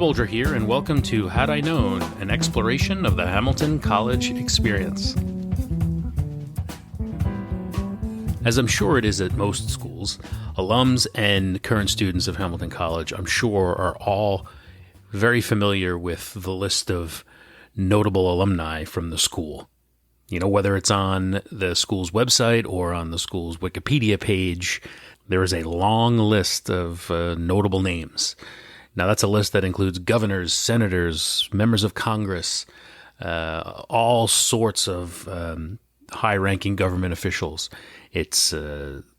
Bolger here, and welcome to Had I Known, an exploration of the Hamilton College experience. As I'm sure it is at most schools, alums and current students of Hamilton College, I'm sure, are all very familiar with the list of notable alumni from the school. You know, whether it's on the school's website or on the school's Wikipedia page, there is a long list of notable names. Now, that's a list that includes governors, senators, members of Congress, all sorts of high-ranking government officials. It's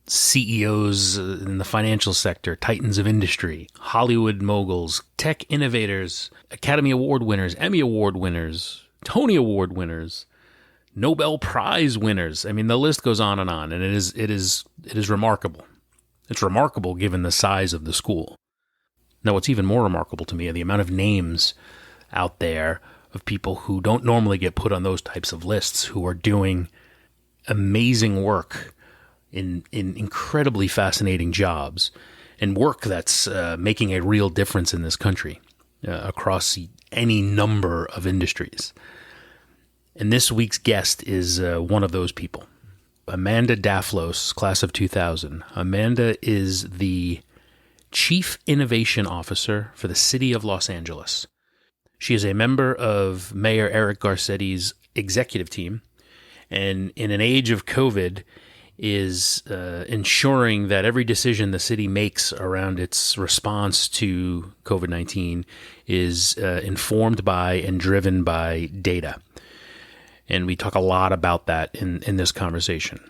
CEOs in the financial sector, titans of industry, Hollywood moguls, tech innovators, Academy Award winners, Emmy Award winners, Tony Award winners, Nobel Prize winners. I mean, the list goes on, and it is remarkable. It's remarkable given the size of the school. Now, what's even more remarkable to me are the amount of names out there of people who don't normally get put on those types of lists, who are doing amazing work in incredibly fascinating jobs, and work that's making a real difference in this country across any number of industries. And this week's guest is one of those people, Amanda Daflos, class of 2000. Amanda is the Chief Innovation Officer for the City of Los Angeles. She is a member of Mayor Eric Garcetti's executive team, and in an age of COVID is ensuring that every decision the city makes around its response to COVID-19 is informed by and driven by data. And we talk a lot about that in this conversation.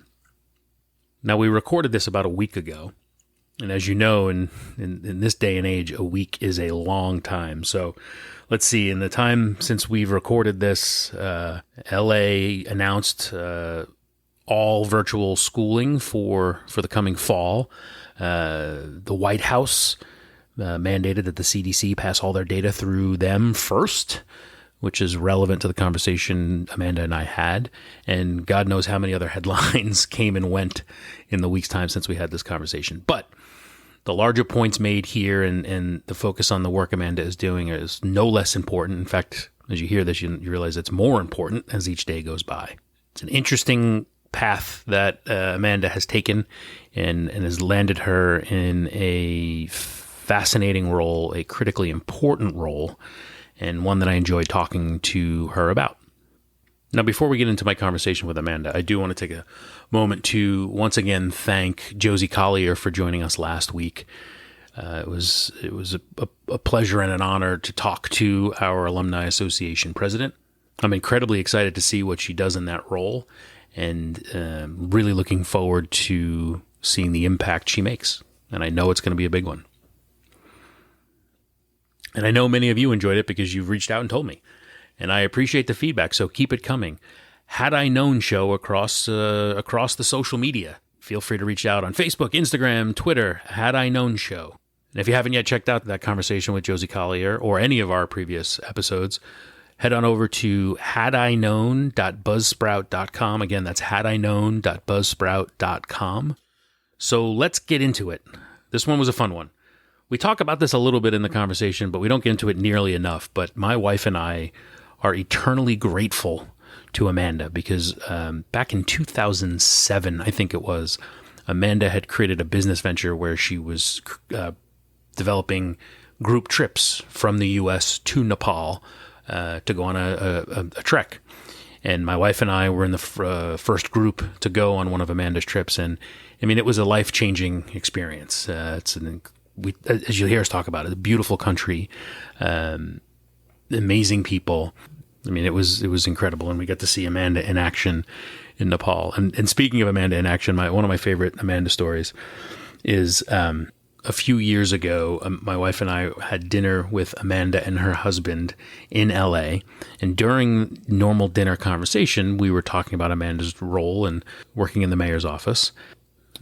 Now, we recorded this about a week ago. And as you know, in this day and age, a week is a long time. So let's see, in the time since we've recorded this, LA announced all virtual schooling for the coming fall. The White House mandated that the CDC pass all their data through them first, which is relevant to the conversation Amanda and I had. And God knows how many other headlines came and went in the week's time since we had this conversation. But the larger points made here and the focus on the work Amanda is doing is no less important. In fact, as you hear this, you realize it's more important as each day goes by. It's an interesting path that Amanda has taken and has landed her in a fascinating role, a critically important role, and one that I enjoyed talking to her about. Now, before we get into my conversation with Amanda, I do want to take a moment to once again thank Josie Collier for joining us last week. It was a pleasure and an honor to talk to our Alumni Association president. I'm incredibly excited to see what she does in that role, and really looking forward to seeing the impact she makes. And I know it's going to be a big one. And I know many of you enjoyed it because you've reached out and told me. And I appreciate the feedback, so keep it coming. Had I Known show across the social media. Feel free to reach out on Facebook, Instagram, Twitter, Had I Known show. And if you haven't yet checked out that conversation with Josie Collier or any of our previous episodes, head on over to hadiknown.buzzsprout.com. Again, that's hadiknown.buzzsprout.com. So let's get into it. This one was a fun one. We talk about this a little bit in the conversation, but we don't get into it nearly enough. But my wife and I are eternally grateful to Amanda because back in 2007, I think it was, Amanda had created a business venture where she was developing group trips from the U.S. to Nepal to go on a trek. And my wife and I were in the first group to go on one of Amanda's trips. And I mean, it was a life-changing experience. As you'll hear us talk about it, a beautiful country, amazing people. I mean, it was incredible, and we got to see Amanda in action in Nepal. And speaking of Amanda in action, one of my favorite Amanda stories is a few years ago, my wife and I had dinner with Amanda and her husband in LA. And during normal dinner conversation, we were talking about Amanda's role in working in the mayor's office.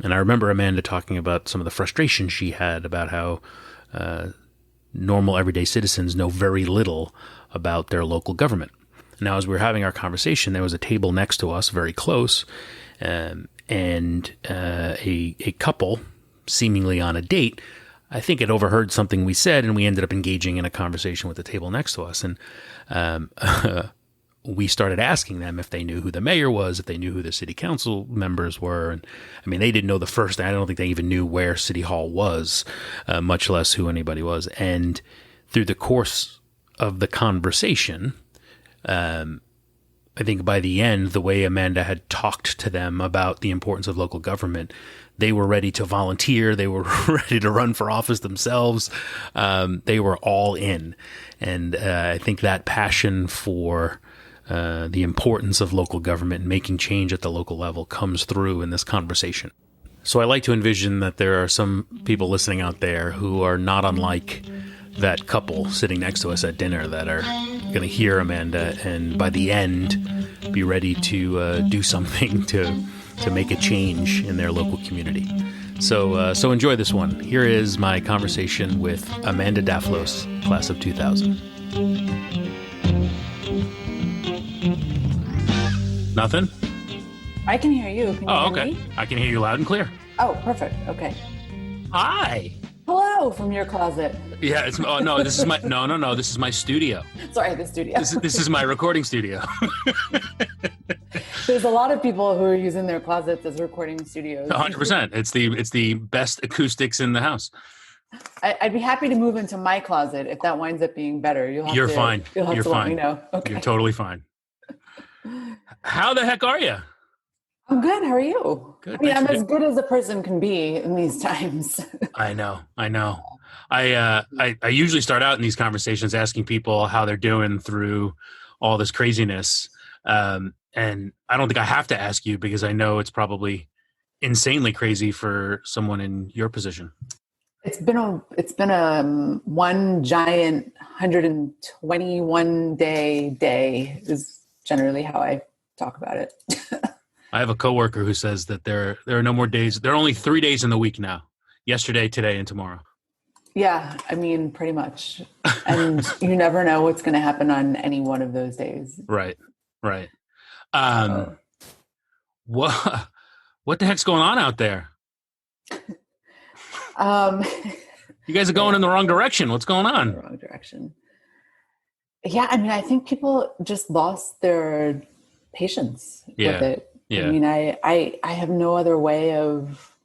And I remember Amanda talking about some of the frustration she had about how normal everyday citizens know very little about their local government. Now, as we were having our conversation, there was a table next to us, very close, and a couple, seemingly on a date, I think it overheard something we said, and we ended up engaging in a conversation with the table next to us. And um, we started asking them if they knew who the mayor was, if they knew who the city council members were. And I mean, they didn't know the first. I don't think they even knew where City Hall was, much less who anybody was. And through the course of the conversation, I think by the end, the way Amanda had talked to them about the importance of local government, they were ready to volunteer. They were ready to run for office themselves. They were all in. And I think that passion for the importance of local government and making change at the local level comes through in this conversation. So I like to envision that there are some people listening out there who are not unlike that couple sitting next to us at dinner that are going to hear Amanda and by the end be ready to do something to make a change in their local community. So enjoy this one. Here is my conversation with Amanda Daflos, class of 2000. Nothing? I can hear you. Can you hear okay. me? I can hear you loud and clear. Oh, perfect. Okay. Hi. Hello from your closet. Yeah, it's no, this is my no, this is my studio. Sorry, the studio. This is my recording studio. There's a lot of people who are using their closets as recording studios. 100%. It's the best acoustics in the house. I'd be happy to move into my closet if that winds up being better. You're fine. You'll have You're to fine. let me know. Okay. You're totally fine. How the heck are you? I'm good. How are you? Good. I mean, I'm as good as a person can be in these times. I know. I usually start out in these conversations asking people how they're doing through all this craziness. And I don't think I have to ask you because I know it's probably insanely crazy for someone in your position. It's been a one giant 121 day is generally how I talk about it. I have a coworker who says that there are no more days. There are only 3 days in the week now. Yesterday, today, and tomorrow. Yeah, I mean, pretty much. And you never know what's going to happen on any one of those days. Right. What the heck's going on out there? You guys are going in the wrong direction. What's going on? The wrong direction. Yeah, I mean, I think people just lost their patience with it. Yeah. I mean, I have no other way of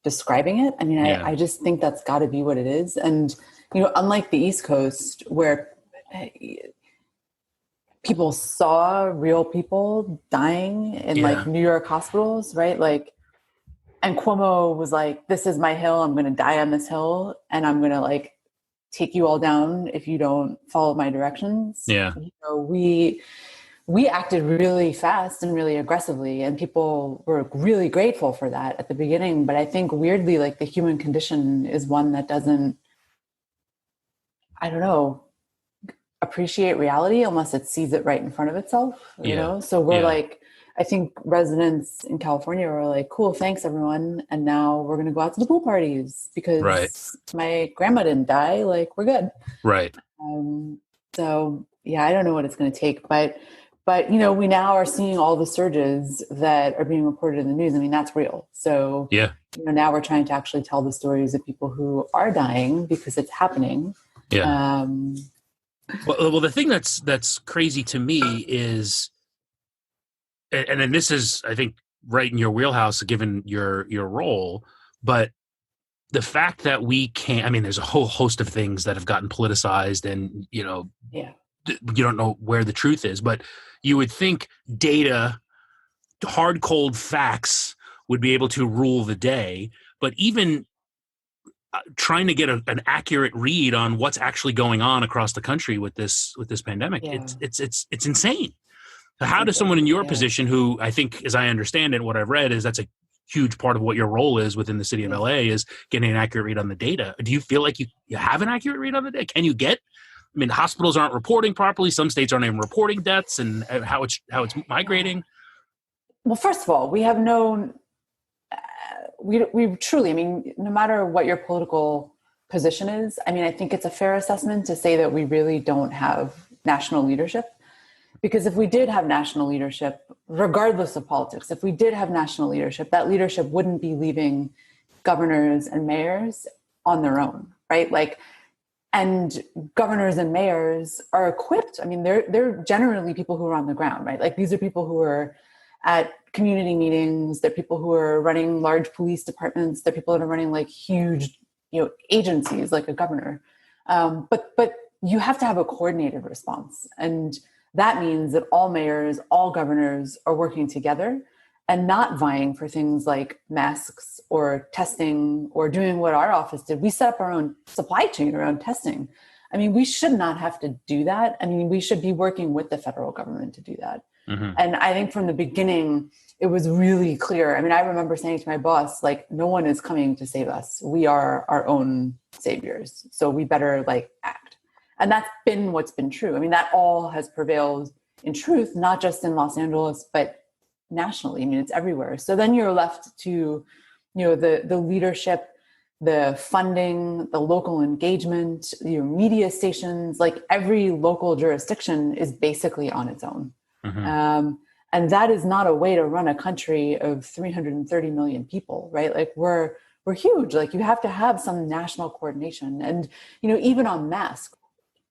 describing it. I mean, I just think that's got to be what it is. And, you know, unlike the East Coast where people saw real people dying in like New York hospitals, right? Like, and Cuomo was like, this is my hill. I'm going to die on this hill and I'm going to like take you all down if you don't follow my directions. Yeah. You know, we acted really fast and really aggressively and people were really grateful for that at the beginning. But I think weirdly, like the human condition is one that doesn't, I don't know, appreciate reality unless it sees it right in front of itself, you know? So we're like, I think residents in California were like, cool, thanks everyone. And now we're going to go out to the pool parties because my grandma didn't die. Like we're good. Right. So yeah, I don't know what it's going to take, but, you know, we now are seeing all the surges that are being reported in the news. I mean, that's real. So, you know, now we're trying to actually tell the stories of people who are dying because it's happening. Yeah. Well, the thing that's crazy to me is, and then this is, I think, right in your wheelhouse, given your role, but the fact that we can't, I mean, there's a whole host of things that have gotten politicized and, you know, you don't know where the truth is, but you would think data, hard, cold facts would be able to rule the day. But even trying to get an accurate read on what's actually going on across the country with this pandemic, it's insane. How does someone in your position, who I think, as I understand it, what I've read is that's a huge part of what your role is within the city of LA is getting an accurate read on the data. Do you feel like you have an accurate read on the data? Can you get? I mean, hospitals aren't reporting properly. Some states aren't even reporting deaths and how it's migrating. Well, first of all, we have no. We truly, I mean, no matter what your political position is, I mean, I think it's a fair assessment to say that we really don't have national leadership. Because if we did have national leadership, regardless of politics, if we did have national leadership, that leadership wouldn't be leaving governors and mayors on their own, right? Like, and governors and mayors are equipped. I mean, they're generally people who are on the ground, right? Like these are people who are at community meetings. They're people who are running large police departments. They're people that are running like huge, agencies like a governor. But you have to have a coordinated response. And that means that all mayors, all governors are working together and not vying for things like masks or testing or doing what our office did. We set up our own supply chain around testing. I mean, we should not have to do that. I mean, we should be working with the federal government to do that. Mm-hmm. And I think from the beginning, it was really clear. I mean, I remember saying to my boss, like, no one is coming to save us. We are our own saviors. So we better like act. And that's been what's been true. I mean, that all has prevailed in truth, not just in Los Angeles, but nationally. I mean, it's everywhere. So then you're left to, the leadership, the funding, the local engagement, media stations, like every local jurisdiction is basically on its own. Mm-hmm. And that is not a way to run a country of 330 million people, right? Like we're huge. Like you have to have some national coordination. And, even on masks,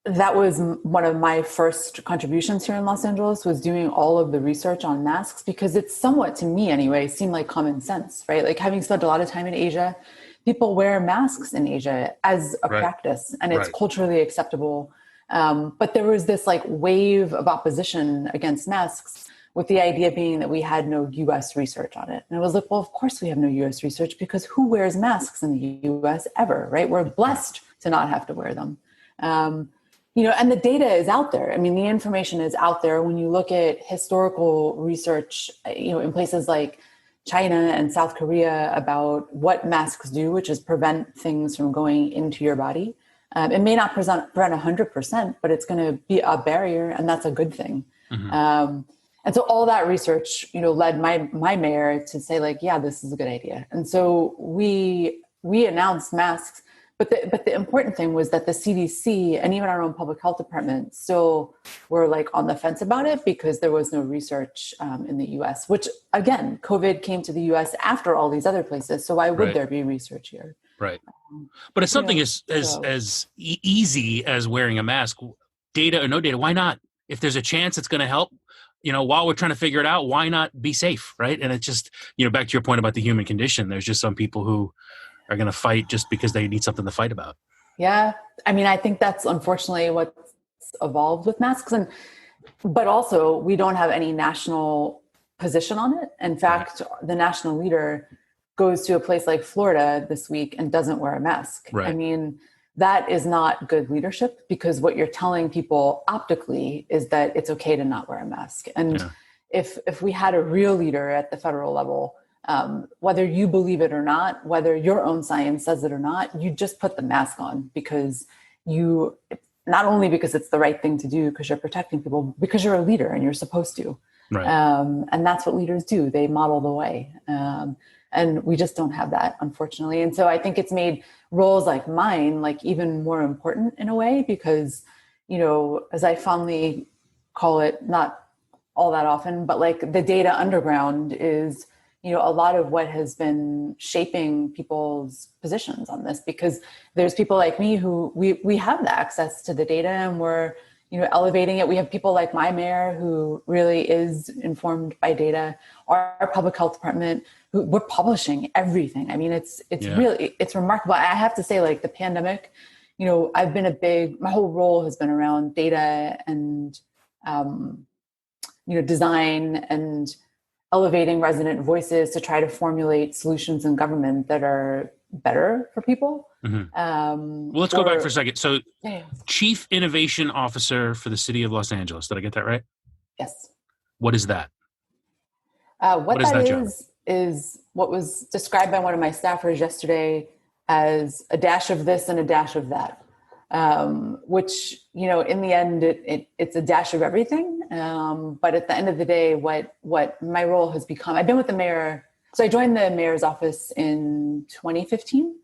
that was one of my first contributions here in Los Angeles, was doing all of the research on masks, because it's somewhat, to me anyway, seemed like common sense, right? Like having spent a lot of time in Asia, people wear masks in Asia as a practice, and it's culturally acceptable. But there was this like wave of opposition against masks, with the idea being that we had no US research on it. And I was like, well, of course we have no US research, because who wears masks in the US ever, right? We're blessed to not have to wear them. And the data is out there. I mean, the information is out there. When you look at historical research, in places like China and South Korea about what masks do, which is prevent things from going into your body. It may not prevent 100%, but it's going to be a barrier, and that's a good thing. Mm-hmm. And so all that research, led my mayor to say, like, yeah, this is a good idea. And so we announced masks. But the important thing was that the CDC and even our own public health department still were like on the fence about it, because there was no research in the US, which again, COVID came to the US after all these other places. So why would there be research here? Right. But it's something as easy as wearing a mask, data or no data, why not? If there's a chance it's going to help, while we're trying to figure it out, why not be safe, right? And it's just, back to your point about the human condition, there's just some people who are going to fight just because they need something to fight about. Yeah. I mean, I think that's unfortunately what's evolved with masks. But also we don't have any national position on it. In fact, the national leader goes to a place like Florida this week and doesn't wear a mask. Right. I mean, that is not good leadership, because what you're telling people optically is that it's okay to not wear a mask. And if we had a real leader at the federal level, whether you believe it or not, whether your own science says it or not, you just put the mask on, because not only because it's the right thing to do, because you're protecting people, because you're a leader and you're supposed to. Right. And that's what leaders do. They model the way. And we just don't have that, unfortunately. And so I think it's made roles like mine, like even more important in a way, because, as I fondly call it, not all that often, but like the data underground is, a lot of what has been shaping people's positions on this, because there's people like me who we have the access to the data, and we're, elevating it. We have people like my mayor who really is informed by data, our public health department, who we're publishing everything. I mean, it's really, it's remarkable. I have to say, like the pandemic, I've been my whole role has been around data and, design and elevating resident voices to try to formulate solutions in government that are better for people. Mm-hmm. Well, let's go back for a second. So Chief Innovation Officer for the City of Los Angeles. Did I get that right? Yes. What is that? What that is what was described by one of my staffers yesterday as a dash of this and a dash of that. Which, in the end, it's a dash of everything. But at the end of the day, what my role has become, I've been with the mayor. So I joined the mayor's office in 2015.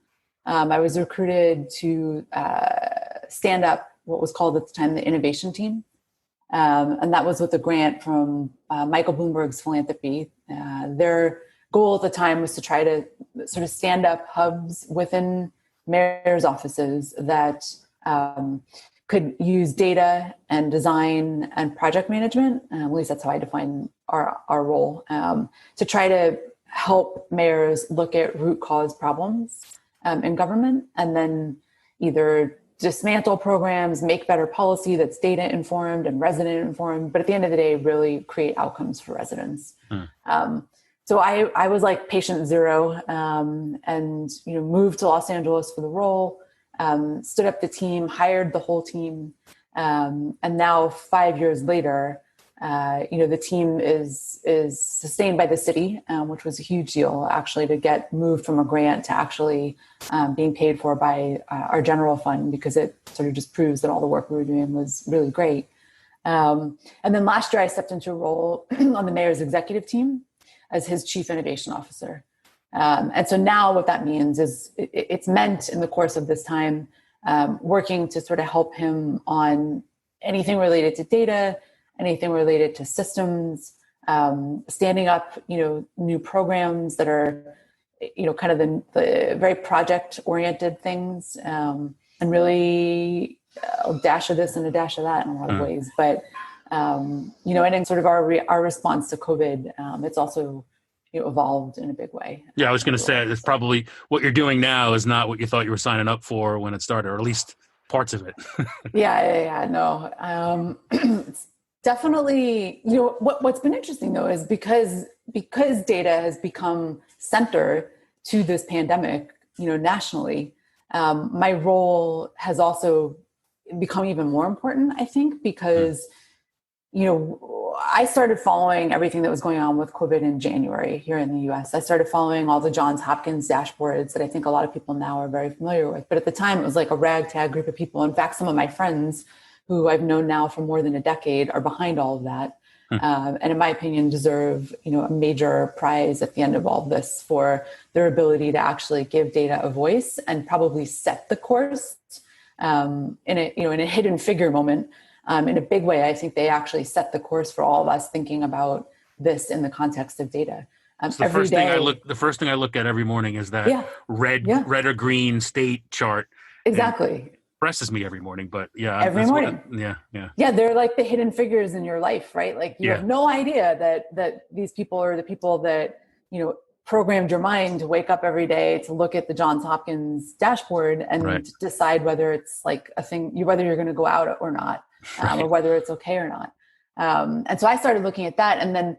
I was recruited to stand up what was called at the time the innovation team. And that was with a grant from Michael Bloomberg's philanthropy. Their goal at the time was to try to sort of stand up hubs within mayor's offices that could use data and design and project management, at least that's how I define our role, to try to help mayors look at root cause problems in government, and then either dismantle programs, make better policy that's data informed and resident informed, but at the end of the day, really create outcomes for residents. So I was like patient zero, and moved to Los Angeles for the role, stood up the team, hired the whole team, and now 5 years later, the team is sustained by the city, which was a huge deal actually to get moved from a grant to actually being paid for by our general fund, because it sort of just proves that all the work we were doing was really great. And then last year I stepped into a role on the mayor's executive team as his chief innovation officer. And so now what that means is it's meant in the course of this time, working to sort of help him on anything related to data, anything related to systems, standing up, new programs that are, kind of the very project oriented things, and really a dash of this and a dash of that in a lot of ways. But, and in sort of our response to COVID, it's also, evolved in a big way. Yeah, I was going to say, it's probably what you're doing now is not what you thought you were signing up for when it started, or at least parts of it. No. It's definitely, what's been interesting though is because data has become center to this pandemic, nationally, my role has also become even more important, I think, because, I started following everything that was going on with COVID in January here in the US. I started following all the Johns Hopkins dashboards that I think a lot of people now are very familiar with. But at the time, it was like a ragtag group of people. In fact, some of my friends who I've known now for more than a decade are behind all of that. And in my opinion, deserve, a major prize at the end of all of this for their ability to actually give data a voice and probably set the course in a hidden figure moment. In a big way, I think they actually set the course for all of us thinking about this in the context of data. So the first thing I look at every morning is that red or green state chart. Exactly. Impresses me every morning, but every morning. They're like the hidden figures in your life, right? Like you have no idea that these people are the people that, programmed your mind to wake up every day to look at the Johns Hopkins dashboard and decide whether it's like a thing, whether you're going to go out or not. Or whether it's okay or not. And so I started looking at that. And then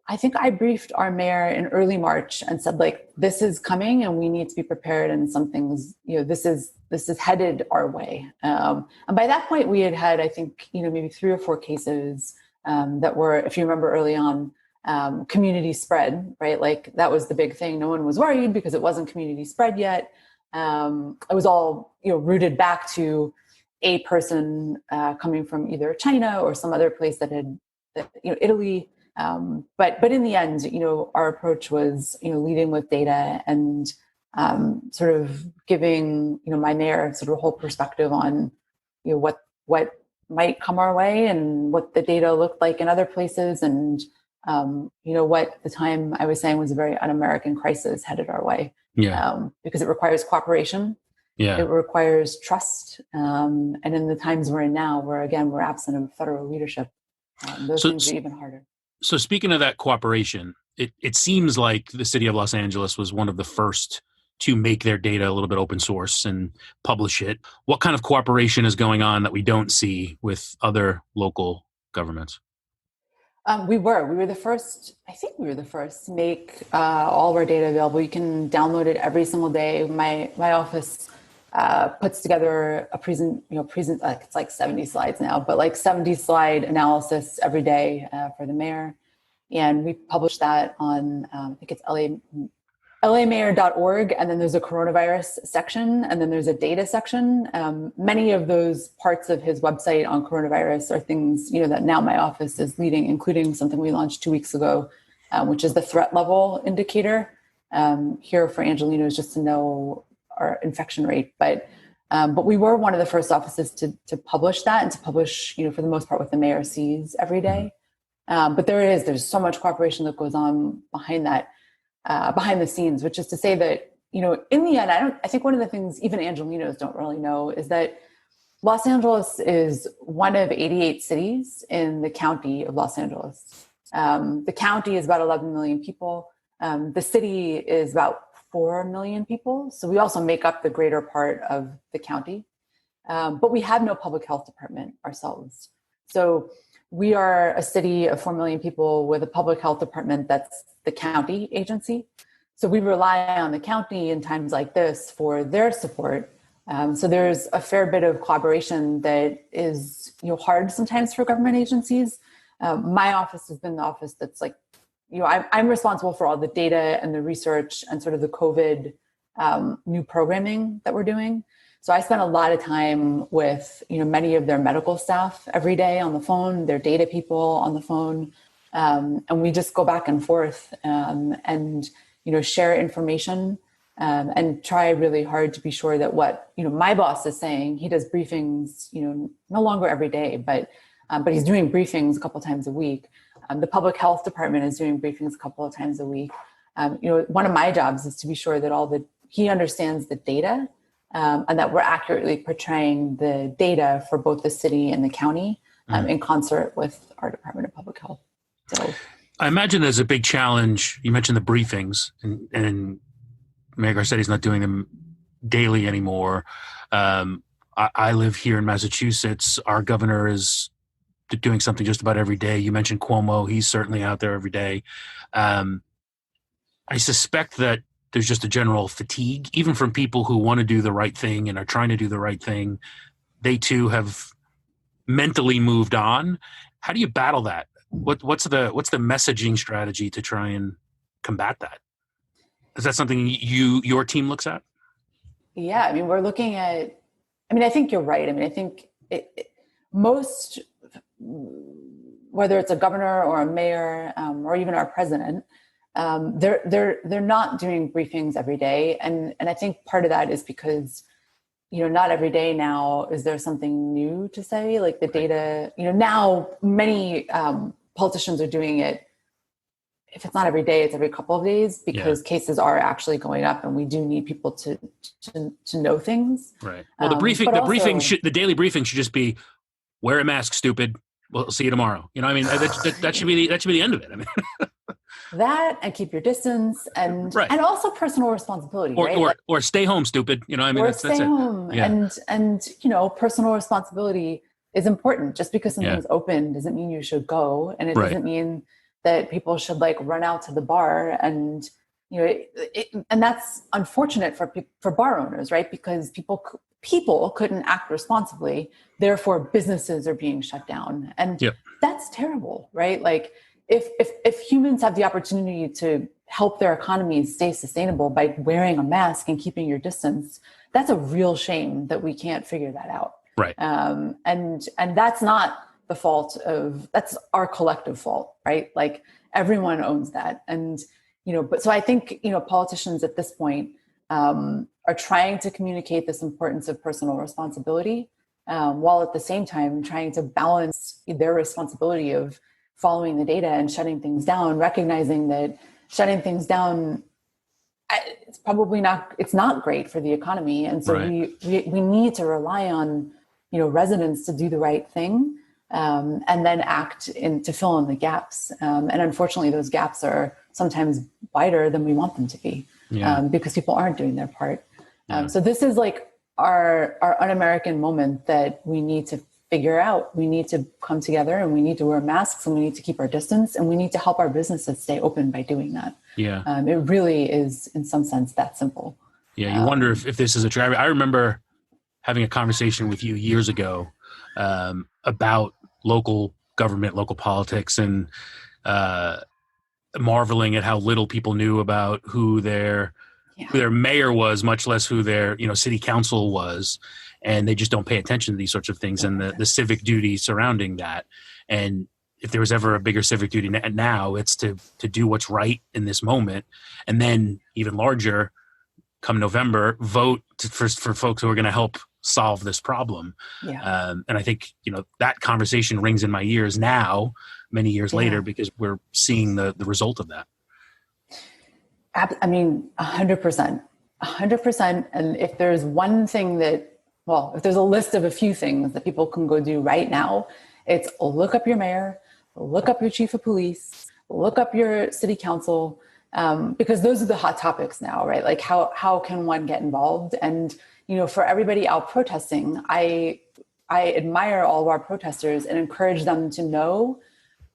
I think I briefed our mayor in early March and said, like, this is coming and we need to be prepared. And some things, this is headed our way. And by that point we had, I think, maybe 3 or 4 cases that were, if you remember early on, community spread, right? Like that was the big thing. No one was worried because it wasn't community spread yet. It was all, rooted back to a person coming from either China or some other place that had, Italy. But in the end, our approach was, leading with data and sort of giving, my mayor sort of a whole perspective on, what might come our way and what the data looked like in other places. And, what at the time I was saying was a very un-American crisis headed our way. Because it requires cooperation. It requires trust. And in the times we're in now, where again, we're absent of federal leadership, those things are even harder. So speaking of that cooperation, it seems like the city of Los Angeles was one of the first to make their data a little bit open source and publish it. What kind of cooperation is going on that we don't see with other local governments? We were the first, I think we were the first to make all of our data available. You can download it every single day. My office puts together a it's like 70 slides now, but like 70 slide analysis every day for the mayor. And we publish that on, I think it's lamayor.org. And then there's a coronavirus section. And then there's a data section. Many of those parts of his website on coronavirus are things, that now my office is leading, including something we launched 2 weeks ago, which is the threat level indicator here for Angelenos, just to know our infection rate. But we were one of the first offices to publish that and to publish, for the most part, what the mayor sees every day. But there's so much cooperation that goes on behind that, behind the scenes, which is to say that, in the end, I think one of the things even Angelenos don't really know is that Los Angeles is one of 88 cities in the county of Los Angeles. The county is about 11 million people. The city is about 4 million people. So we also make up the greater part of the county. But we have no public health department ourselves. So we are a city of 4 million people with a public health department that's the county agency. So we rely on the county in times like this for their support. So there's a fair bit of collaboration that is hard sometimes for government agencies. My office has been the office that's like, I'm responsible for all the data and the research and sort of the COVID new programming that we're doing. So I spend a lot of time with many of their medical staff every day on the phone, their data people on the phone, and we just go back and forth and share information and try really hard to be sure that what my boss is saying. He does briefings no longer every day, but he's doing briefings a couple of times a week. The public health department is doing briefings a couple of times a week. One of my jobs is to be sure that he understands the data. And that we're accurately portraying the data for both the city and the county in concert with our Department of Public Health. So, I imagine there's a big challenge. You mentioned the briefings, and Mayor Garcetti's not doing them daily anymore. I live here in Massachusetts. Our governor is doing something just about every day. You mentioned Cuomo. He's certainly out there every day. I suspect that there's just a general fatigue, even from people who want to do the right thing and are trying to do the right thing. They too have mentally moved on. How do you battle that? What's the messaging strategy to try and combat that? Is that something your team looks at? Yeah, I mean, we're looking at. I mean, I think you're right. I mean, I think most, whether it's a governor or a mayor or even our president. They're not doing briefings every day. And I think part of that is because, not every day now is there something new to say, like the data, now many politicians are doing it. If it's not every day, it's every couple of days because cases are actually going up and we do need people to know things. Right. Well, the daily briefing should just be wear a mask, stupid. We'll see you tomorrow. I mean, that should be the end of it. I mean, that and keep your distance and also personal responsibility, or stay home, stupid. I mean, that's home. It. Yeah. And personal responsibility is important. Just because something's open doesn't mean you should go, and it doesn't mean that people should run out to the bar. And and that's unfortunate for bar owners, right? Because people couldn't act responsibly, therefore businesses are being shut down, and that's terrible, right? Like if humans have the opportunity to help their economies stay sustainable by wearing a mask and keeping your distance, that's a real shame that we can't figure that out. Right. And that's not the fault that's our collective fault, right? Like everyone owns that. And, but so I think, politicians at this point are trying to communicate this importance of personal responsibility while at the same time trying to balance their responsibility of following the data and shutting things down, recognizing that shutting things down, it's not great for the economy. And so we need to rely on, residents to do the right thing and then act to fill in the gaps. And unfortunately, those gaps are sometimes wider than we want them to be because people aren't doing their part. So this is like our un-American moment that we need to figure out. We need to come together and we need to wear masks and we need to keep our distance and we need to help our businesses stay open by doing that. Yeah. It really is in some sense that simple. Yeah. You wonder if this is a trend. I remember having a conversation with you years ago about local government, local politics, and marveling at how little people knew about who their mayor was, much less who their city council was. And they just don't pay attention to these sorts of things and the civic duty surrounding that. And if there was ever a bigger civic duty now, it's to do what's right in this moment. And then even larger, come November, vote for folks who are going to help solve this problem. Yeah. And I think, that conversation rings in my ears now, many years later, because we're seeing the result of that. I mean, 100%. 100%. And if there's one thing that, well, if there's a list of a few things that people can go do right now, it's look up your mayor, look up your chief of police, look up your city council, because those are the hot topics now, right? Like how can one get involved? And, for everybody out protesting, I admire all of our protesters and encourage them to know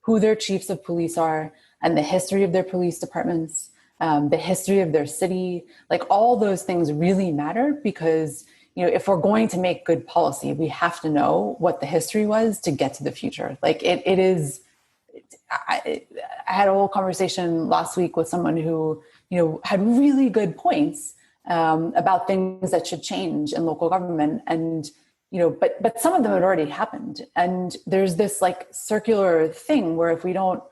who their chiefs of police are and the history of their police departments, the history of their city. Like all those things really matter because, if we're going to make good policy, we have to know what the history was to get to the future. Like it is. I had a whole conversation last week with someone who, had really good points about things that should change in local government. And, but some of them had already happened. And there's this like circular thing where if we don't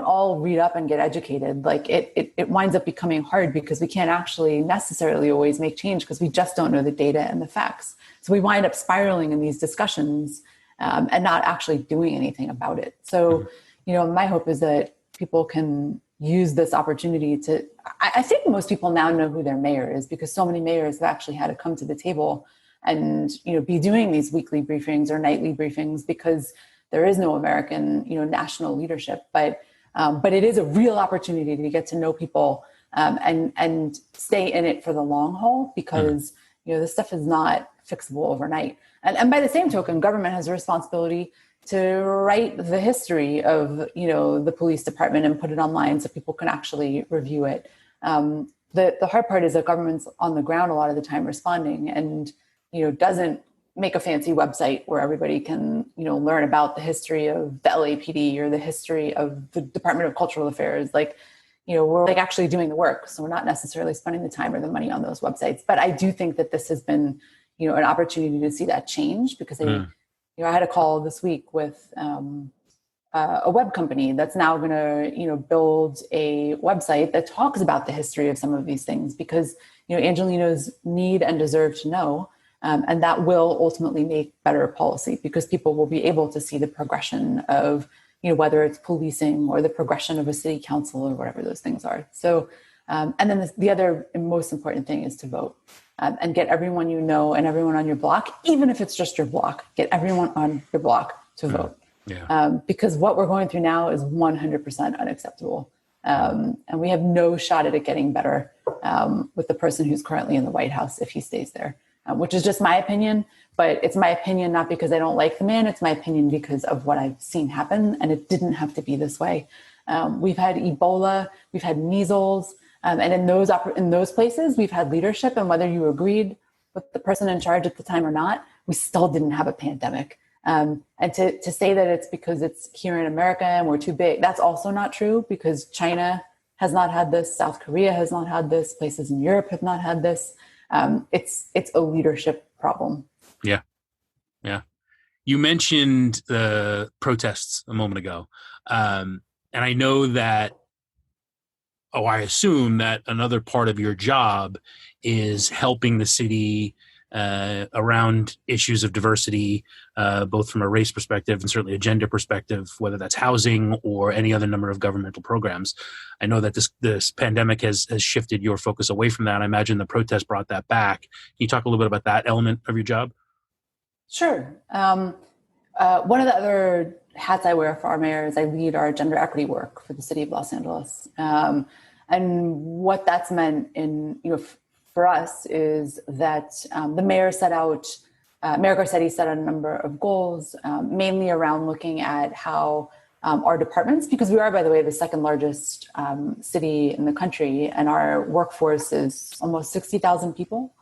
all read up and get educated, like it winds up becoming hard because we can't actually necessarily always make change because we just don't know the data and the facts. So we wind up spiraling in these discussions and not actually doing anything about it. So, my hope is that people can use this opportunity to, I think most people now know who their mayor is because so many mayors have actually had to come to the table and, be doing these weekly briefings or nightly briefings because there is no American, national leadership, but it is a real opportunity to get to know people and stay in it for the long haul because, this stuff is not fixable overnight. And by the same token, government has a responsibility to write the history of, the police department and put it online so people can actually review it. The hard part is that government's on the ground a lot of the time responding and, doesn't make a fancy website where everybody can, learn about the history of the LAPD or the history of the Department of Cultural Affairs. Like, we're like actually doing the work. So we're not necessarily spending the time or the money on those websites. But I do think that this has been, an opportunity to see that change because I had a call this week with a web company that's now going to, build a website that talks about the history of some of these things because, Angelenos need and deserve to know. And that will ultimately make better policy because people will be able to see the progression of, whether it's policing or the progression of a city council or whatever those things are. So, and then the other most important thing is to vote. And get everyone and everyone on your block, even if it's just your block, get everyone on your block to vote. Yeah. Because what we're going through now is 100% unacceptable. And we have no shot at it getting better with the person who's currently in the White House if he stays there, which is just my opinion. But it's my opinion not because I don't like the man. It's my opinion because of what I've seen happen. And it didn't have to be this way. We've had Ebola, we've had measles. And in those places, we've had leadership, and whether you agreed with the person in charge at the time or not, we still didn't have a pandemic. And to say that it's because it's here in America and we're too big, that's also not true because China has not had this, South Korea has not had this, places in Europe have not had this. It's a leadership problem. Yeah, yeah. You mentioned the protests a moment ago, and I know that. I assume that another part of your job is helping the city around issues of diversity, both from a race perspective and certainly a gender perspective, whether that's housing or any other number of governmental programs. I know that this pandemic has shifted your focus away from that. I imagine the protest brought that back. Can you talk a little bit about that element of your job? Sure. One of the other hats I wear for our mayor is I lead our gender equity work for the city of Los Angeles. And what that's meant for us is that the mayor Mayor Garcetti set out a number of goals, mainly around looking at how our departments, because we are, by the way, the second largest city in the country, and our workforce is almost 60,000 people.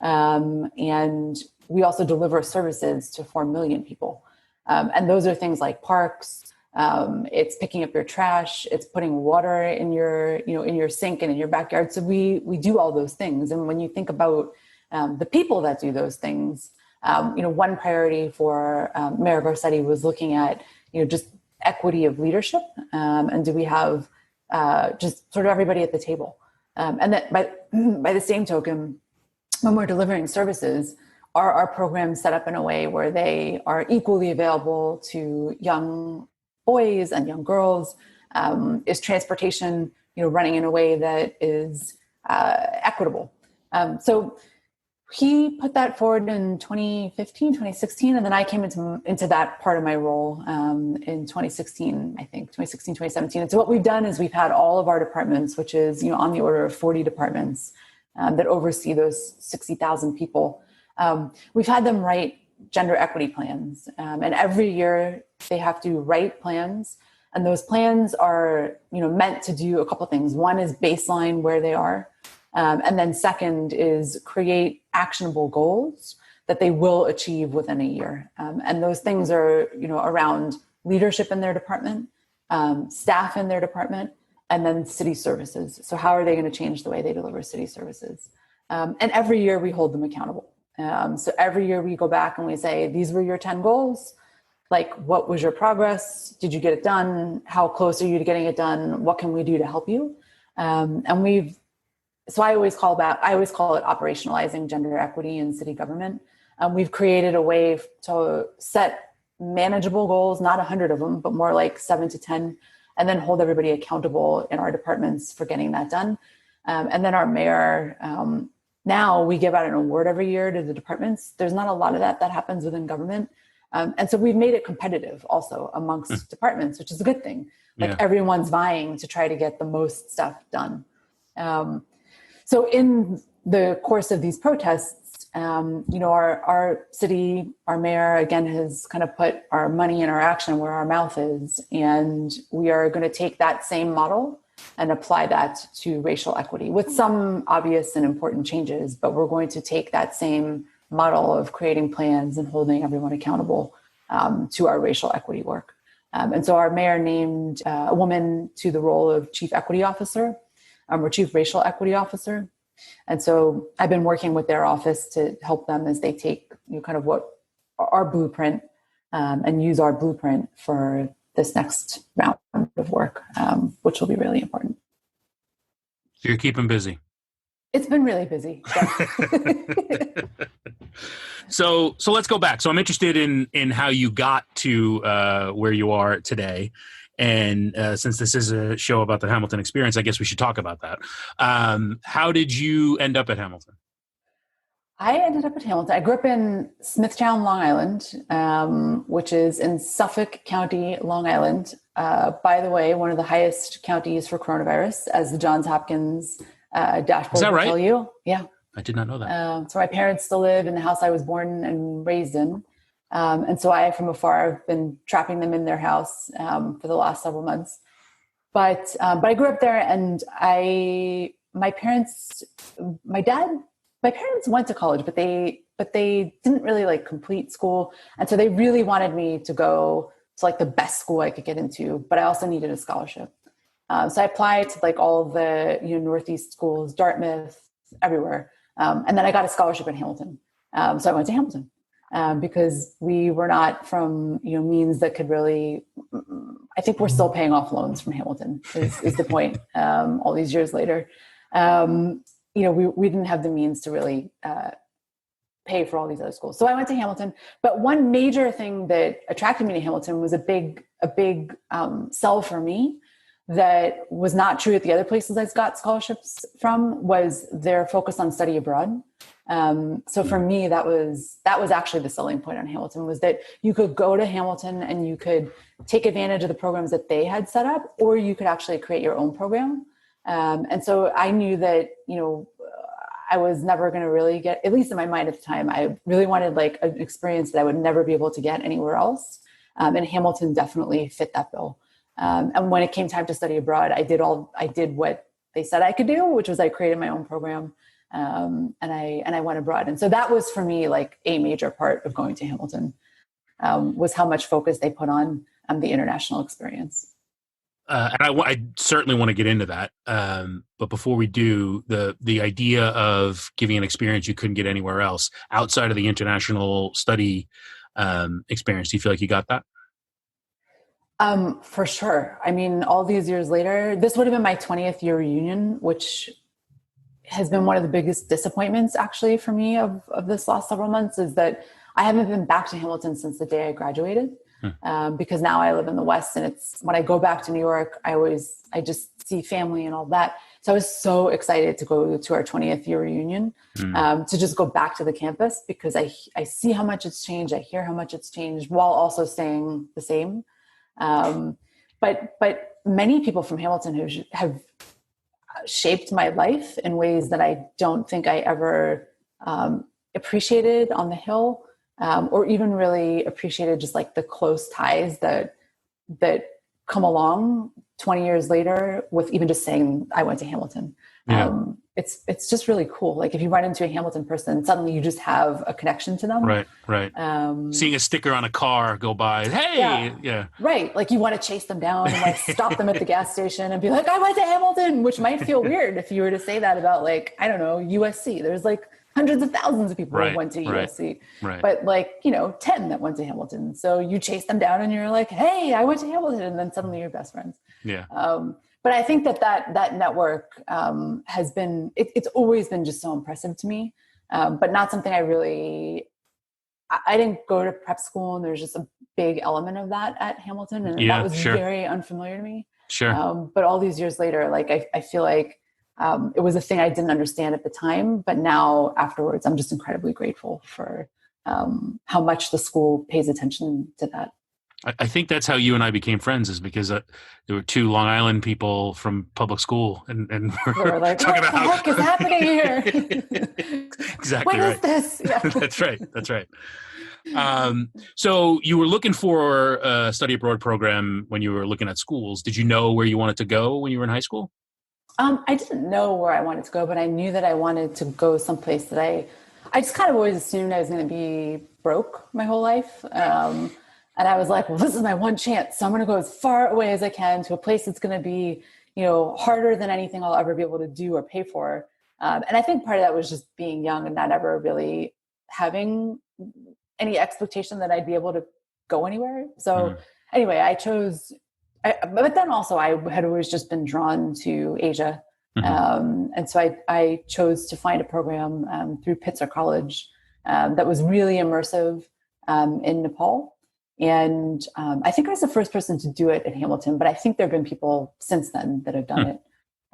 And we also deliver services to 4 million people. And those are things like parks, it's picking up your trash, it's putting water in your sink and in your backyard. So we do all those things. And when you think about the people that do those things, one priority for Mayor Garcetti was looking at, just equity of leadership. And do we have just sort of everybody at the table? And that by the same token, when we're delivering services, are our programs set up in a way where they are equally available to young boys and young girls? Is transportation, running in a way that is equitable? So he put that forward in 2015, 2016, and then I came into that part of my role in 2016, I think, 2016, 2017. And so what we've done is we've had all of our departments, which is, on the order of 40 departments that oversee those 60,000 people. We've had them write gender equity plans. And every year they have to write plans. And those plans are, meant to do a couple of things. One is baseline where they are. And then second is create actionable goals that they will achieve within a year. And those things are, around leadership in their department, staff in their department, and then city services. So how are they going to change the way they deliver city services? And every year we hold them accountable. So every year we go back and we say, these were your 10 goals. Like, what was your progress? Did you get it done? How close are you to getting it done? What can we do to help you? So I always call it operationalizing gender equity in city government. We've created a way to set manageable goals, not 100 of them, but more like 7 to 10, and then hold everybody accountable in our departments for getting that done. And then our mayor, now we give out an award every year to the departments. There's not a lot of that happens within government. And so we've made it competitive also amongst departments, which is a good thing. Like everyone's vying to try to get the most stuff done. So in the course of these protests, our city, our mayor, again, has kind of put our money and our action where our mouth is. And we are going to take that same model and apply that to racial equity with some obvious and important changes. But we're going to take that same model of creating plans and holding everyone accountable to our racial equity work. And so our mayor named a woman to the role of chief equity officer. Or chief racial equity officer. And so I've been working with their office to help them as they take kind of what our blueprint and use our blueprint for this next round of work, which will be really important. So you're keeping busy. It's been really busy. So let's go back. So I'm interested in how you got to where you are today. And since this is a show about the Hamilton experience, I guess we should talk about that. How did you end up at Hamilton? I ended up at Hamilton. I grew up in Smithtown, Long Island, which is in Suffolk County, Long Island. By the way, one of the highest counties for coronavirus, as the Johns Hopkins dashboard will tell you. Yeah. I did not know that. So my parents still live in the house I was born and raised in. And so I, from afar, have been trapping them in their house for the last several months. But I grew up there, and my parents went to college, but they didn't really complete school, and so they really wanted me to go to the best school I could get into. But I also needed a scholarship, so I applied to all of the Northeast schools, Dartmouth, everywhere, and then I got a scholarship in Hamilton. So I went to Hamilton. Because we were not from means that could really, I think we're still paying off loans from Hamilton is the point. All these years later, we didn't have the means to really pay for all these other schools. So I went to Hamilton. But one major thing that attracted me to Hamilton was a big sell for me that was not true at the other places I got scholarships from, was their focus on study abroad. So for me, that was actually the selling point on Hamilton, was that you could go to Hamilton and you could take advantage of the programs that they had set up, or you could actually create your own program. And so I knew that, I was never going to really get, at least in my mind at the time, I really wanted an experience that I would never be able to get anywhere else. And Hamilton definitely fit that bill. And when it came time to study abroad, I did what they said I could do, which was I created my own program. And I went abroad. And so that was for me, a major part of going to Hamilton, was how much focus they put on the international experience. And I certainly want to get into that. But before we do, the idea of giving an experience you couldn't get anywhere else outside of the international study experience, do you feel like you got that? For sure. I mean, all these years later, this would have been my 20th year reunion, which has been one of the biggest disappointments actually for me of this last several months, is that I haven't been back to Hamilton since the day I graduated. Because now I live in the West, and when I go back to New York, I just see family and all that. So I was so excited to go to our 20th year reunion, to just go back to the campus, because I see how much it's changed. I hear how much it's changed while also staying the same. But many people from Hamilton have shaped my life in ways that I don't think I ever appreciated on the Hill, or even really appreciated just like the close ties that come along 20 years later with even just saying I went to Hamilton. Yeah. It's just really cool. Like if you run into a Hamilton person, suddenly you just have a connection to them. Right. Seeing a sticker on a car go by, hey, yeah. Right. Like you want to chase them down and like stop them at the gas station and be like, I went to Hamilton, which might feel weird if you were to say that about like, I don't know, USC. There's like hundreds of thousands of people who went to USC, but like, 10 that went to Hamilton. So you chase them down and you're like, hey, I went to Hamilton. And then suddenly you're best friends. Yeah. But I think that network has been, it's always been just so impressive to me, but not something I didn't go to prep school, and there's just a big element of that at Hamilton. And that was very unfamiliar to me. Sure. But all these years later, like I feel like it was a thing I didn't understand at the time, but now afterwards, I'm just incredibly grateful for how much the school pays attention to that. I think that's how you and I became friends, is because there were two Long Island people from public school, and we're like, talking what the heck is happening here? Exactly. What is this? Yeah. That's right. So you were looking for a study abroad program when you were looking at schools. Did you know where you wanted to go when you were in high school? I didn't know where I wanted to go, but I knew that I wanted to go someplace that I just kind of always assumed I was going to be broke my whole life. And I was like, well, this is my one chance. So I'm going to go as far away as I can to a place that's going to be, harder than anything I'll ever be able to do or pay for. And I think part of that was just being young and not ever really having any expectation that I'd be able to go anywhere. So anyway, but then also I had always just been drawn to Asia. And so I chose to find a program through Pitzer College that was really immersive in Nepal. And I think I was the first person to do it at Hamilton, but I think there have been people since then that have done it.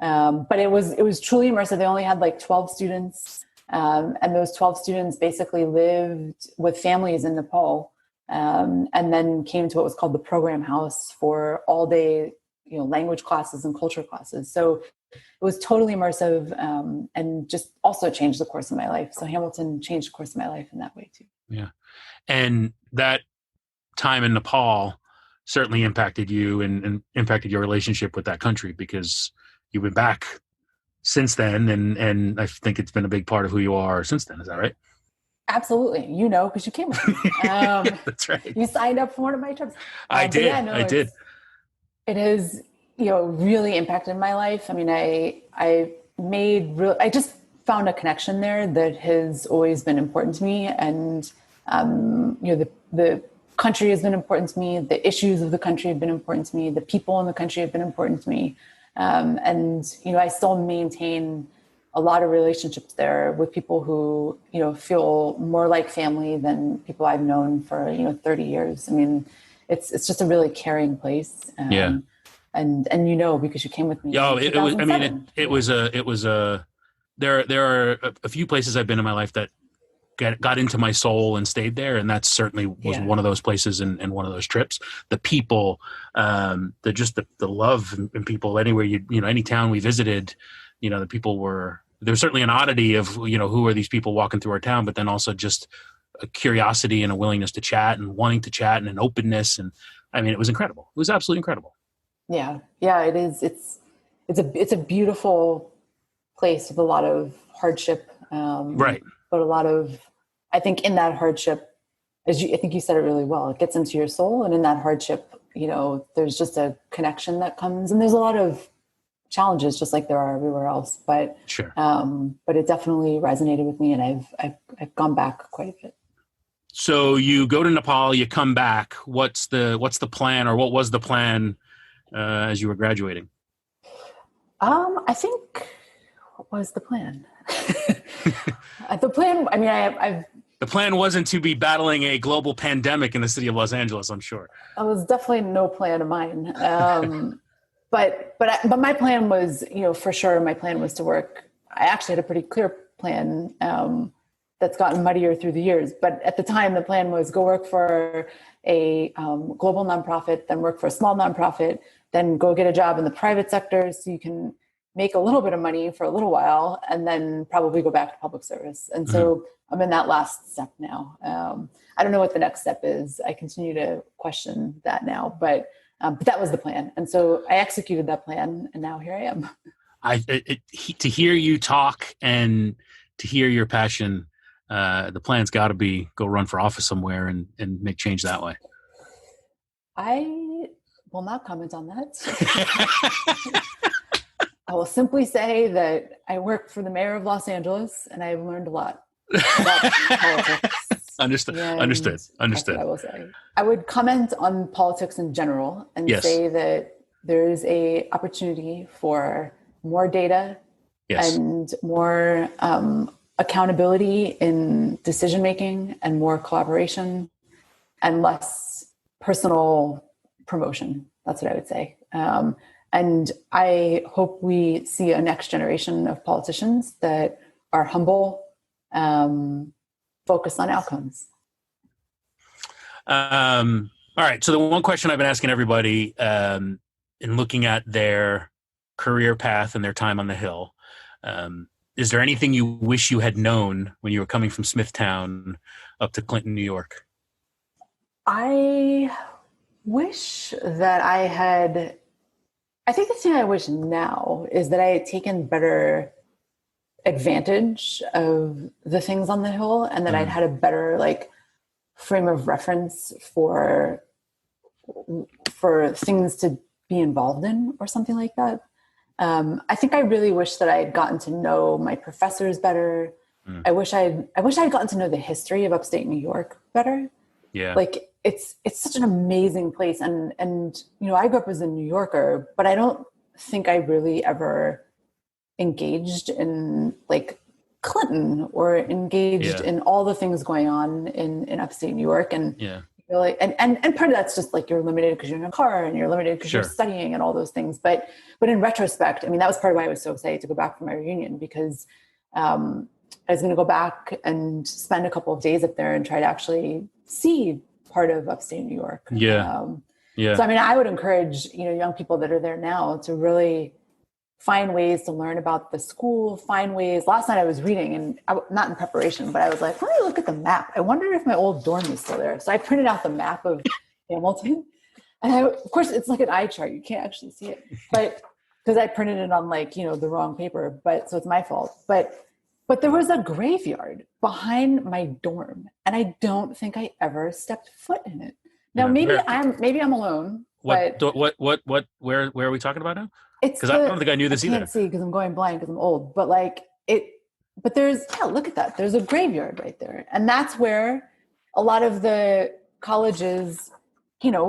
But it was truly immersive. They only had like 12 students. And those 12 students basically lived with families in Nepal, and then came to what was called the program house for all day, language classes and culture classes. So it was totally immersive, and just also changed the course of my life. So Hamilton changed the course of my life in that way too. Yeah. And that time in Nepal certainly impacted you and impacted your relationship with that country, because you've been back since then, and I think it's been a big part of who you are since then. Is that right? Absolutely. Because you came with me. That's right. You signed up for one of my trips. I did. I did. It has, really impacted my life. I mean, I just found a connection there that has always been important to me. And, the country has been important to me. The issues of the country have been important to me. The people in the country have been important to me. And I still maintain a lot of relationships there with people who, feel more like family than people I've known for, 30 years. I mean, it's just a really caring place. Yeah. And because you came with me. Oh, it was, there are a few places I've been in my life that got into my soul and stayed there. And that certainly was one of those places and one of those trips. The people, the love in people anywhere, any town we visited, the people there was certainly an oddity of, who are these people walking through our town, but then also just a curiosity and a willingness to chat and wanting to chat and an openness. And I mean, it was incredible. It was absolutely incredible. Yeah. Yeah, it is. It's a beautiful place with a lot of hardship. Right. But a lot of, I think in that hardship, I think you said it really well, it gets into your soul. And in that hardship, there's just a connection that comes, and there's a lot of challenges just like there are everywhere else, but sure. But it definitely resonated with me, and I've gone back quite a bit. So you go to Nepal, you come back. What's the plan, or what was the plan as you were graduating? I think, what was the plan? The plan, I mean, the plan wasn't to be battling a global pandemic in the city of Los Angeles, I'm sure. It was definitely no plan of mine. but my plan was, for sure, my plan was to work. I actually had a pretty clear plan that's gotten muddier through the years. But at the time, the plan was go work for a global nonprofit, then work for a small nonprofit, then go get a job in the private sector so you can make a little bit of money for a little while, and then probably go back to public service. And so I'm in that last step now. I don't know what the next step is. I continue to question that now, but that was the plan. And so I executed that plan, and now here I am. To hear you talk and to hear your passion, the plan's got to be go run for office somewhere and make change that way. I will not comment on that. I will simply say that I work for the mayor of Los Angeles, and I've learned a lot about politics. Understood. That's what I will say. I would comment on politics in general and say that there is a opportunity for more data and more accountability in decision making, and more collaboration, and less personal promotion. That's what I would say. And I hope we see a next generation of politicians that are humble, focused on outcomes. All right. So the one question I've been asking everybody in looking at their career path and their time on the Hill, is there anything you wish you had known when you were coming from Smithtown up to Clinton, New York? I wish that I think the thing I wish now is that I had taken better advantage of the things on the Hill, and that I'd had a better frame of reference for things to be involved in, or something like that. I think I really wish that I had gotten to know my professors better. I wish I had gotten to know the history of upstate New York better. Yeah. It's such an amazing place. And I grew up as a New Yorker, but I don't think I really ever engaged in Clinton or engaged in all the things going on in upstate New York. And and part of that's just you're limited because you're in a car, and you're limited because you're studying and all those things. But in retrospect, I mean, that was part of why I was so excited to go back for my reunion, because I was going to go back and spend a couple of days up there and try to actually see part of upstate New York. So, I mean, I would encourage, young people that are there now to really find ways to learn about the school, find ways. Last night I was reading, and not in preparation, but I was like, let me look at the map. I wonder if my old dorm is still there. So I printed out the map of Hamilton. And of course, it's like an eye chart. You can't actually see it, but because I printed it on the wrong paper, so it's my fault. But there was a graveyard behind my dorm, and I don't think I ever stepped foot in it. Now, maybe I'm alone. Where are we talking about now? Because I don't think I knew this either. I can't see because I'm going blind because I'm old. But but there's, look at that. There's a graveyard right there. And that's where a lot of the college's,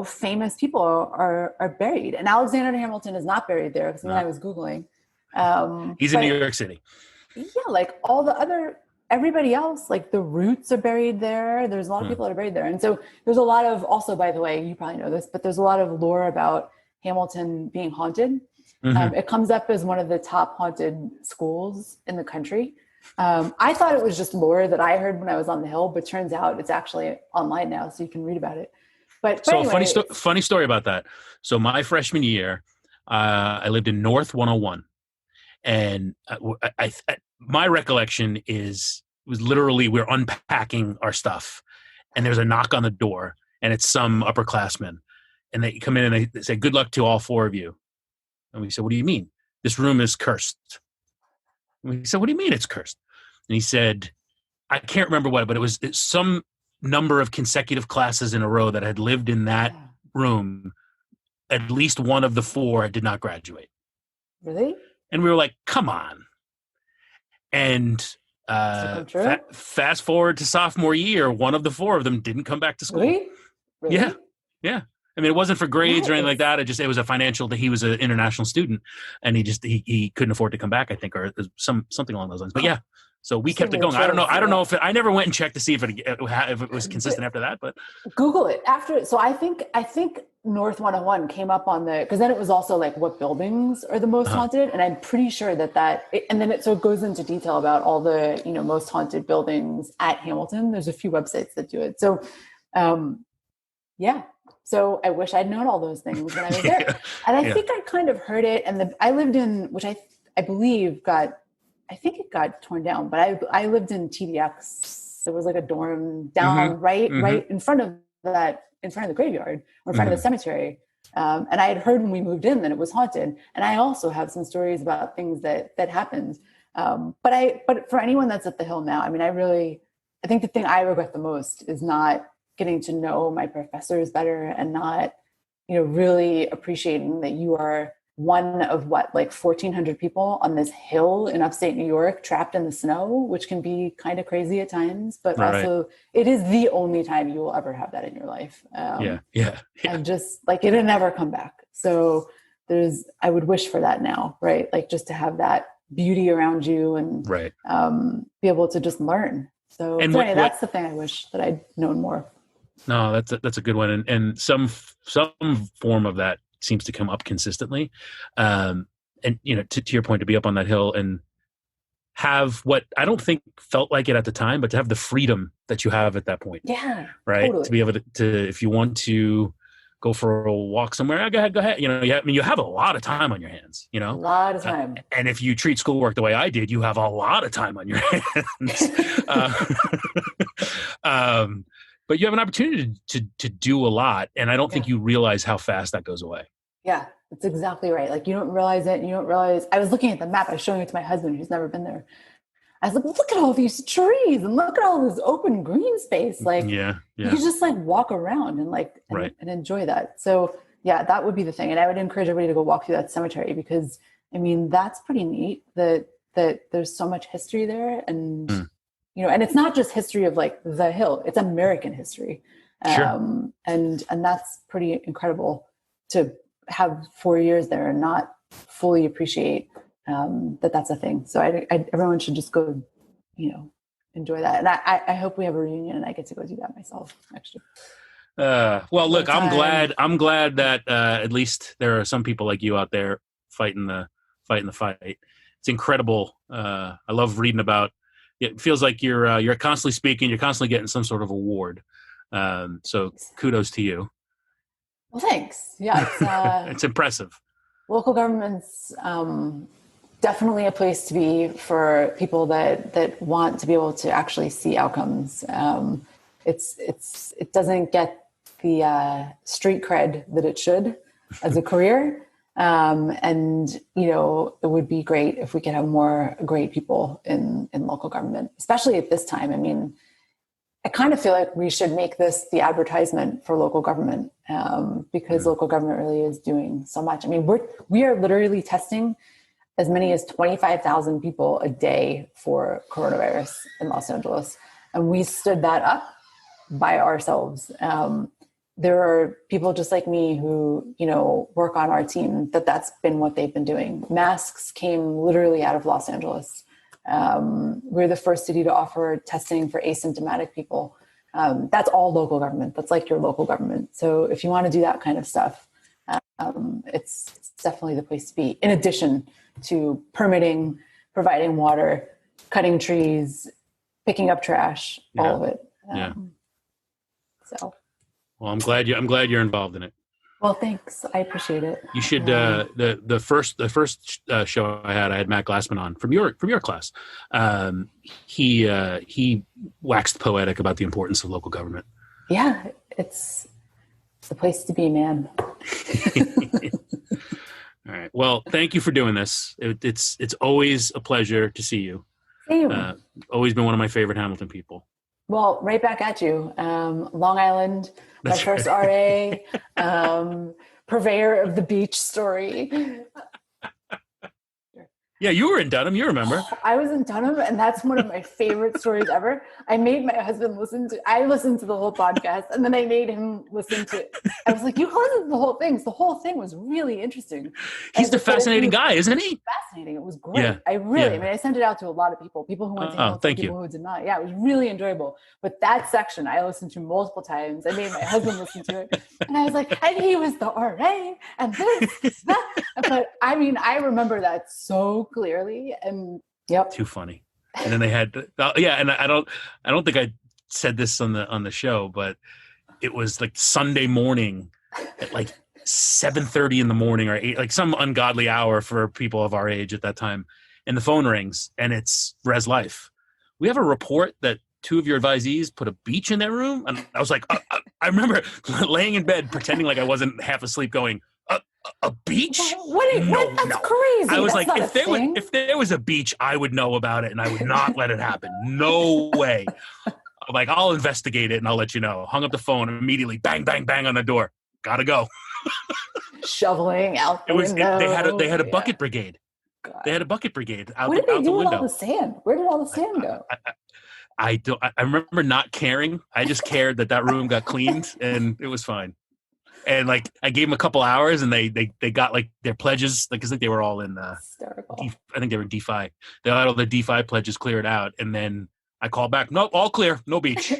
famous people are buried. And Alexander Hamilton is not buried there, because when I was Googling. He's in New York City. Yeah, everybody else, the Roots are buried there. There's a lot of people that are buried there. And so there's a lot of, also, by the way, you probably know this, but there's a lot of lore about Hamilton being haunted. It comes up as one of the top haunted schools in the country. I thought it was just lore that I heard when I was on the Hill, but turns out it's actually online now, so you can read about it. But so anyway, funny story about that. So my freshman year, I lived in North 101, and my recollection was literally we're unpacking our stuff, and there's a knock on the door, and it's some upperclassmen, and they come in and they say, "Good luck to all four of you." And we said, "What do you mean? This room is cursed." And we said, "What do you mean it's cursed?" And he said, I can't remember what, but it's some number of consecutive classes in a row that had lived in that room. At least one of the four did not graduate. Really? And we were like, come on. And fast forward to sophomore year, one of the four of them didn't come back to school. Really? Yeah. I mean, it wasn't for grades or anything like that. It was a financial, he was an international student, and he couldn't afford to come back, I think, or something along those lines. But yeah. So we Just give kept it me the going. I don't know. chills, I don't yeah. know if I never went and checked to see if it was consistent after that, but Google it after. So I think North 101 came up on because then it was also like what buildings are the most uh haunted, and I'm pretty sure and then it goes into detail about all the most haunted buildings at Hamilton. There's a few websites that do it. So, yeah. So I wish I'd known all those things when I was there, and I think I kind of heard it. And I lived in which I believe I think it got torn down, but I lived in TDX. There was like a dorm down right in front of the graveyard or in front of the cemetery. And I had heard when we moved in that it was haunted. And I also have some stories about things that happened. But for anyone that's at the Hill now, I mean, I think the thing I regret the most is not getting to know my professors better and not, really appreciating that you are one of like 1,400 people on this hill in upstate New York, trapped in the snow, which can be kind of crazy at times, but also it is the only time you will ever have that in your life. And just like it'll never come back. So I would wish for that now, right? Like just to have that beauty around you and be able to just learn. So anyway, that's the thing I wish that I'd known more. No, that's a good one, and some form of that seems to come up consistently. And to your point, to be up on that hill and have what I don't think felt like it at the time, but to have the freedom that you have at that point. Yeah. Right. Totally. To be able to, if you want to go for a walk somewhere, go ahead. You have a lot of time on your hands, A lot of time. And if you treat schoolwork the way I did, you have a lot of time on your hands. But you have an opportunity to do a lot. And I don't think you realize how fast that goes away. Yeah, that's exactly right. Like you don't realize it. You don't realize. I was looking at the map. I was showing it to my husband who's never been there. I was like, look at all these trees and look at all this open green space. Like you can just like walk around and and enjoy that. So yeah, that would be the thing. And I would encourage everybody to go walk through that cemetery because I mean, that's pretty neat that there's so much history there. And, and it's not just history of like the hill, it's American history. And that's pretty incredible to have 4 years there and not fully appreciate that's a thing. So everyone should just go, enjoy that. And I hope we have a reunion and I get to go do that myself next year. Well, look, I'm glad that at least there are some people like you out there fighting the fight. It's incredible. I love reading about. It feels like you're constantly speaking. You're constantly getting some sort of award. So kudos to you. Well, thanks. Yeah, it's it's impressive. Local government's definitely a place to be for people that want to be able to actually see outcomes. It doesn't get the street cred that it should as a career. And it would be great if we could have more great people in local government, especially at this time. I mean, I kind of feel like we should make this the advertisement for local government because local government really is doing so much. I mean, we are literally testing as many as 25,000 people a day for coronavirus in Los Angeles. And we stood that up by ourselves. There are people just like me who, work on our team that's been what they've been doing. Masks came literally out of Los Angeles. We're the first city to offer testing for asymptomatic people. That's all local government. That's like your local government. So if you want to do that kind of stuff, it's definitely the place to be. In addition to permitting, providing water, cutting trees, picking up trash, all of it. So. Well, I'm glad you're involved in it. Well, thanks. I appreciate it. You should the first show I had Matt Glassman on from your class. He waxed poetic about the importance of local government. Yeah, it's the place to be, man. All right. Well, thank you for doing this. It's always a pleasure to see you. Same. Always been one of my favorite Hamilton people. Well, right back at you. Long Island, my first RA, purveyor of the beach story. Yeah, you were in Dunham. You remember? I was in Dunham, and that's one of my favorite stories ever. I made my husband I listened to the whole podcast, and then I made him listen to it. I was like, you listened to the whole thing. So the whole thing was really interesting. He's the fascinating guy, isn't he? Fascinating. It was great. Yeah. I mean, I sent it out to a lot of people who went to Hamilton, people who did not. Yeah, it was really enjoyable. But that section I listened to multiple times. I made my husband listen to it. And I was like, and he was the RA, and this, that. But I mean, I remember that so clearly, and yep. Too funny. And then they had, and I don't think I said this on the show, but it was like Sunday morning at like 7:30 in the morning or 8, like some ungodly hour for people of our age at that time. And the phone rings, and it's Res Life. We have a report that 2 of your advisees put a beach in their room. And I was like, I remember laying in bed pretending like I wasn't half asleep, going, a beach? What? That's crazy. I was That's like, if there was a beach, I would know about it, and I would not let it happen. No way. I'm like, I'll investigate it and I'll let you know. Hung up the phone immediately. Bang, bang, bang on the door. Gotta go. Shoveling out the window. They had a bucket brigade. God. They had a bucket brigade out, what did they out do the window. With all the sand? Where did all the sand go? I remember not caring. I just cared that room got cleaned, and it was fine. And like I gave them a couple hours, and they got like their pledges, like I think they were all in I think they were DeFi. They had all the DeFi pledges cleared out, and then I called back. Nope, all clear, no beach.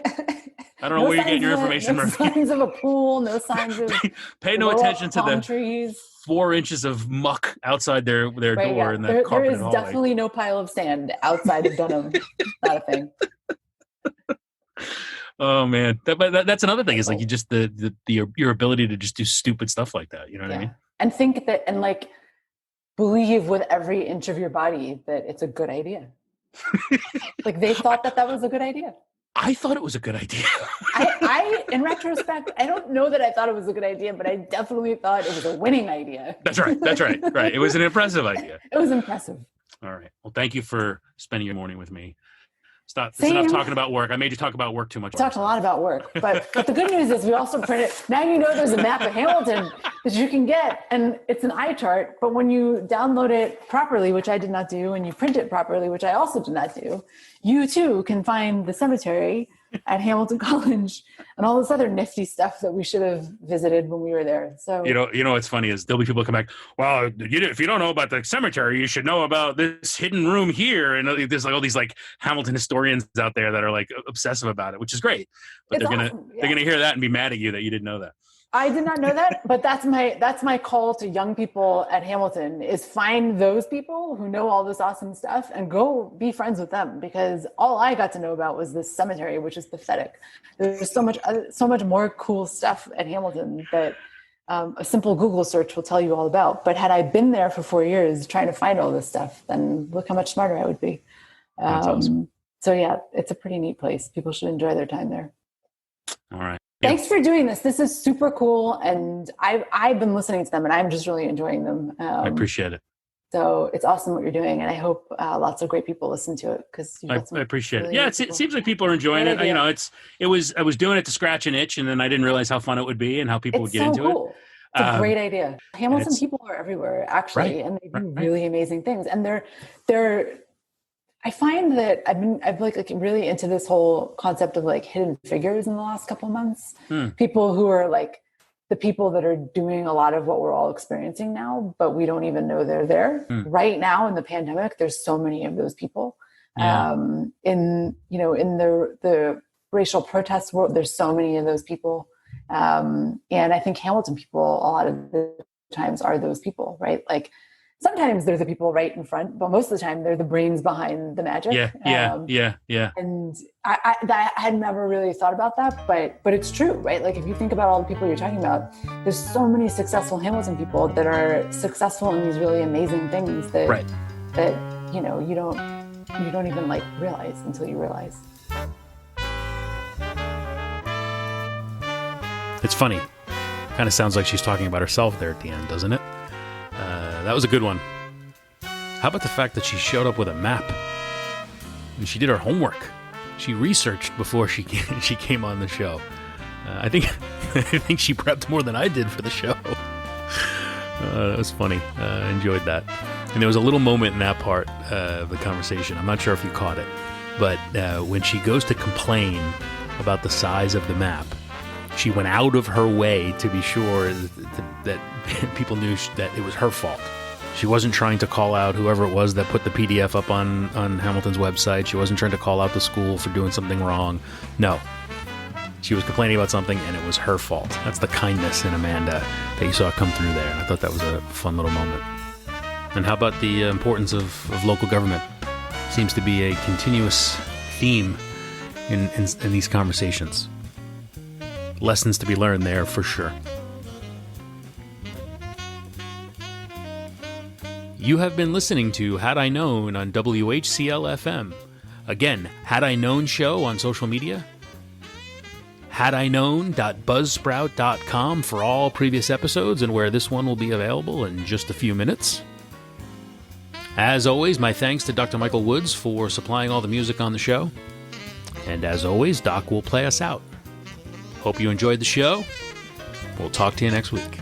I don't know where you're getting your information. No signs of a pool, no signs of pay no attention to the trees. 4 inches of muck outside their door, yeah. and that there is definitely no pile of sand outside of Dunham. Not a thing. Oh man, that's another thing. Is like you just your ability to just do stupid stuff like that. You know what I mean? And think that, and like believe with every inch of your body that it's a good idea. Like they thought that was a good idea. I thought it was a good idea. I, in retrospect, I don't know that I thought it was a good idea, but I definitely thought it was a winning idea. That's right. Right. It was an impressive idea. It was impressive. All right. Well, thank you for spending your morning with me. Stop. It's enough talking about work. I made you talk about work too much. We talked a lot about work, but the good news is we also printed. Now you know there's a map of Hamilton that you can get, and it's an eye chart. But when you download it properly, which I did not do, and you print it properly, which I also did not do, you too can find the cemetery at Hamilton College and all this other nifty stuff that we should have visited when we were there. So you know what's funny is there'll be people come back. Well, if you don't know about the cemetery, you should know about this hidden room here. And there's like all these like Hamilton historians out there that are like obsessive about it, which is great. But they're gonna hear that and be mad at you that you didn't know that. I did not know that, but that's my call to young people at Hamilton is find those people who know all this awesome stuff and go be friends with them, because all I got to know about was this cemetery, which is pathetic. There's so much more cool stuff at Hamilton that a simple Google search will tell you all about. But had I been there for 4 years trying to find all this stuff, then look how much smarter I would be. That's awesome. So yeah, it's a pretty neat place. People should enjoy their time there. All right. Thanks for doing this. This is super cool. And I've been listening to them and I'm just really enjoying them. I appreciate it. So it's awesome what you're doing. And I hope lots of great people listen to it, because I appreciate it. Yeah, it seems like people are enjoying it. You know, I was doing it to scratch an itch, and then I didn't realize how fun it would be and how people would get into it. It's a great idea. Hamilton people are everywhere, actually, and they do really amazing things. And they're I find that I've like really into this whole concept of like hidden figures in the last couple of months. People who are like the people that are doing a lot of what we're all experiencing now, but we don't even know they're there. Right now in the pandemic, there's so many of those people. In the racial protest world, there's so many of those people. And I think Hamilton people a lot of the times are those people, right? Like sometimes they're the people right in front, but most of the time they're the brains behind the magic. Yeah. And I had never really thought about that, but it's true, right? Like if you think about all the people you're talking about, there's so many successful Hamilton people that are successful in these really amazing things that you know you don't even like realize until you realize. It's funny. Kind of sounds like she's talking about herself there at the end, doesn't it? That was a good one. How about the fact that she showed up with a map? And she did her homework. She researched before she came on the show. I think she prepped more than I did for the show. That was funny. I enjoyed that. And there was a little moment in that part of the conversation. I'm not sure if you caught it, but when she goes to complain about the size of the map, she went out of her way to be sure that people knew that it was her fault. She wasn't trying to call out whoever it was that put the PDF up on Hamilton's website. She wasn't trying to call out the school for doing something wrong. No. She was complaining about something, and it was her fault. That's the kindness in Amanda that you saw come through there. And I thought that was a fun little moment. And how about the importance of local government? Seems to be a continuous theme in these conversations. Lessons to be learned there for sure. You have been listening to Had I Known on WHCL-FM. Again, Had I Known show on social media. HadIKnown.buzzsprout.com for all previous episodes and where this one will be available in just a few minutes. As always, my thanks to Dr. Michael Woods for supplying all the music on the show. And as always, Doc will play us out. Hope you enjoyed the show. We'll talk to you next week.